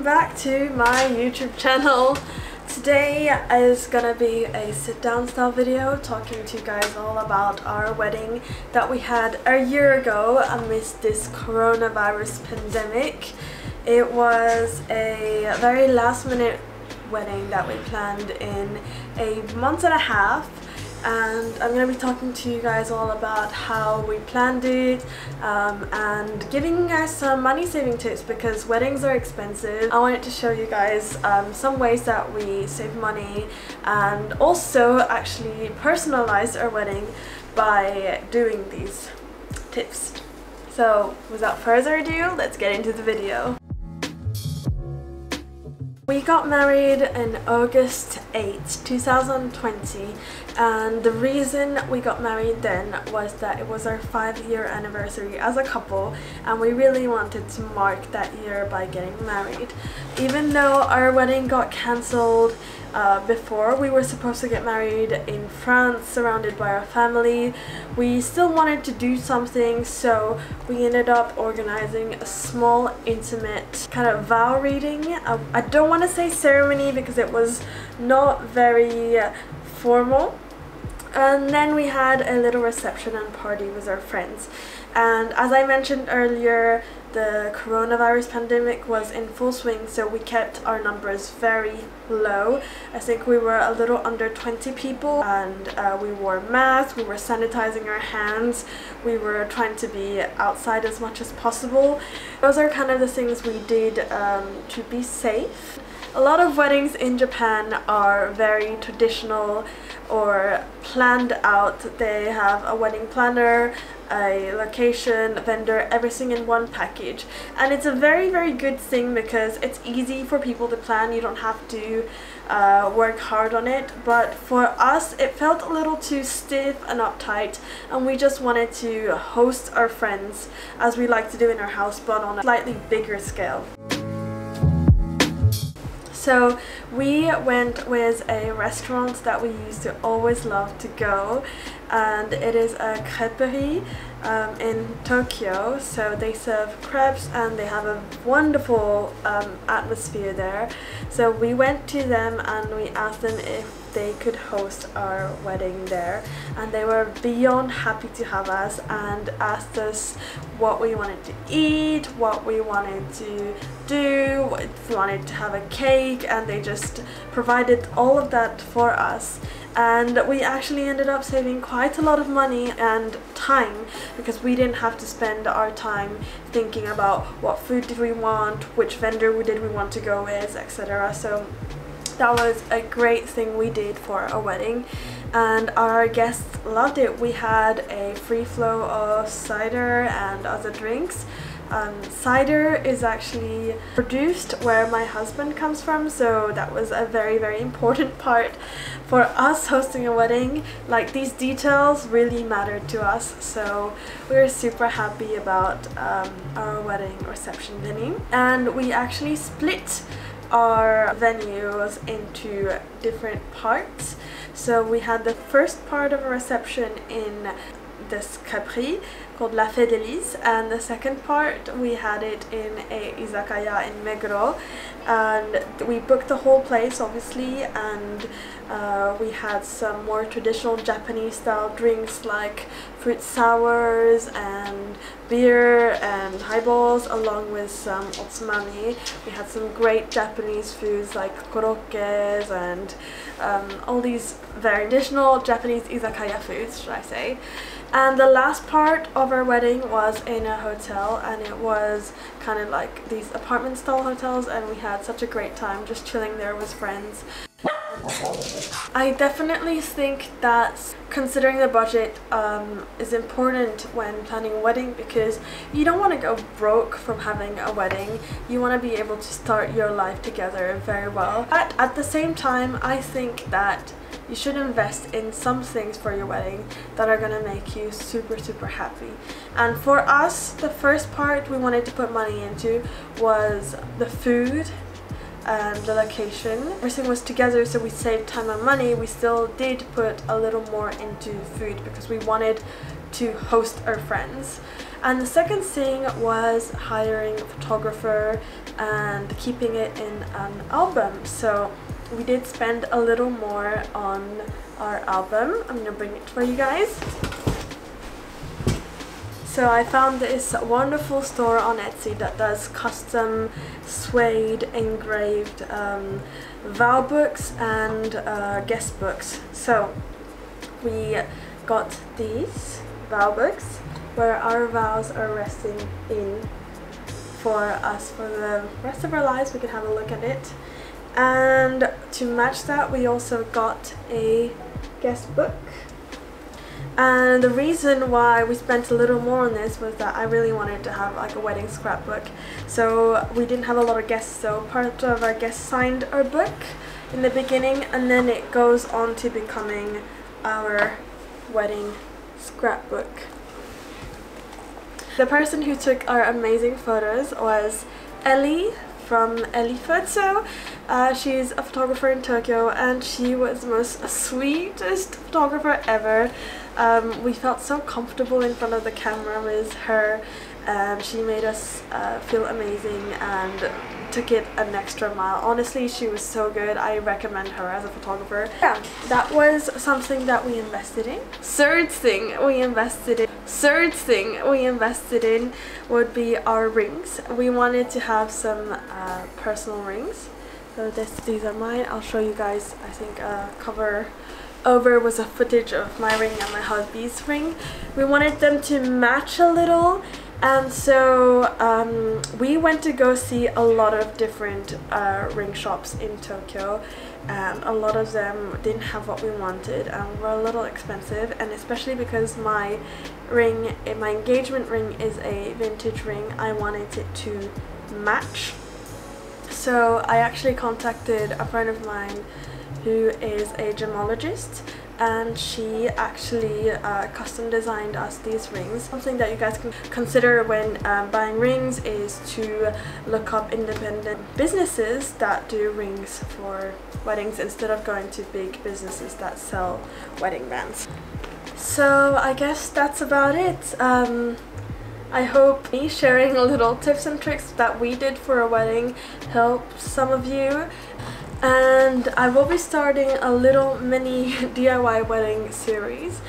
welcome back to my YouTube channel. Today is gonna be a sit-down style video talking to you guys all about our wedding that we had a year ago amidst this coronavirus pandemic. It was a very last minute wedding that we planned in a month and a half, and I'm going to be talking to you guys all about how we planned it and giving you guys some money saving tips because weddings are expensive. I wanted to show you guys some ways that we save money and also actually personalize our wedding by doing these tips. So without further ado, let's get into the video. We got married on August 8th, 2020, and the reason we got married then was that it was our 5-year anniversary as a couple, and we really wanted to mark that year by getting married. Even though our wedding got cancelled before we were supposed to get married in France surrounded by our family, we still wanted to do something, so we ended up organizing a small intimate kind of vow reading. I don't want to say ceremony because it was not very formal, and then we had a little reception and party with our friends. And as I mentioned earlier, the coronavirus pandemic was in full swing, so we kept our numbers very low. I think we were a little under 20 people, and we wore masks, we were sanitizing our hands, we were trying to be outside as much as possible. Those are kind of the things we did to be safe. A lot of weddings in Japan are very traditional or planned out. They have a wedding planner, a location, vendor, everything in one package, and it's a very good thing because it's easy for people to plan. You don't have to work hard on it, but for us it felt a little too stiff and uptight, and we just wanted to host our friends as we like to do in our house, but on a slightly bigger scale. So we went with a restaurant that we used to always love to go, and it is a crêperie in Tokyo. So they serve crepes and they have a wonderful atmosphere there. So we went to them and we asked them if they could host our wedding there, and they were beyond happy to have us and asked us what we wanted to eat, what we wanted to do, if we wanted to have a cake, and they just provided all of that for us. And we actually ended up saving quite a lot of money and time because we didn't have to spend our time thinking about what food did we want, which vendor did we want to go with, etc. So that was a great thing we did for a wedding, and our guests loved it. We had a free flow of cider and other drinks. Cider is actually produced where my husband comes from, so that was a very important part for us hosting a wedding. Like, these details really mattered to us, so we were super happy about our wedding reception venue. And we actually split our venues into different parts. So we had the first part of a reception in this crêperie called Delice, and the second part we had it in a Izakaya in Meguro, and we booked the whole place obviously, and we had some more traditional Japanese style drinks like fruit sours and beer and highballs, along with some otsumami. We had some great Japanese foods like korokkes and all these very traditional Japanese izakaya foods, should I say. And the last part of our wedding was in a hotel, and it was kind of like these apartment style hotels, and we had such a great time just chilling there with friends. I definitely think that considering the budget is important when planning a wedding, because you don't want to go broke from having a wedding. You want to be able to start your life together very well. But at the same time, I think that you should invest in some things for your wedding that are going to make you super happy. And for us, the first part we wanted to put money into was the food and the location. Everything was together, so we saved time and money. We still did put a little more into food because we wanted to host our friends. And the second thing was hiring a photographer and keeping it in an album. So we did spend a little more on our album. I'm gonna bring it for you guys. So I found this wonderful store on Etsy that does custom suede engraved vow books and guest books. So we got these vow books where our vows are resting in for us for the rest of our lives. We can have a look at it. And to match that, we also got a guest book. And the reason why we spent a little more on this was that I really wanted to have like a wedding scrapbook. So we didn't have a lot of guests, so part of our guests signed our book in the beginning, and then it goes on to becoming our wedding scrapbook. The person who took our amazing photos was ELLIE from ELLIE Photo. She's a photographer in Tokyo, and she was the most sweetest photographer ever. We felt so comfortable in front of the camera with her. She made us feel amazing and took it an extra mile. Honestly, she was so good. I recommend her as a photographer. Yeah, that was something that we invested in. Third thing we invested in would be our rings. We wanted to have some personal rings. So these are mine. I'll show you guys. I think cover over was a footage of my ring and my husband's ring. We wanted them to match a little, and so we went to go see a lot of different ring shops in Tokyo, and a lot of them didn't have what we wanted and were a little expensive, and especially because my engagement ring is a vintage ring, I wanted it to match. So I actually contacted a friend of mine who is a gemologist, and she actually custom designed us these rings. Something that you guys can consider when buying rings is to look up independent businesses that do rings for weddings instead of going to big businesses that sell wedding bands. So I guess that's about it. I hope me sharing a little tips and tricks that we did for a wedding helps some of you. And I will be starting a little mini DIY wedding series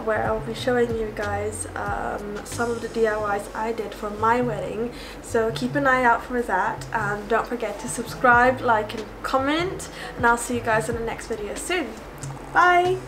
where I'll be showing you guys some of the DIYs I did for my wedding. So keep an eye out for that, and don't forget to subscribe, like and comment, and I'll see you guys in the next video soon. Bye!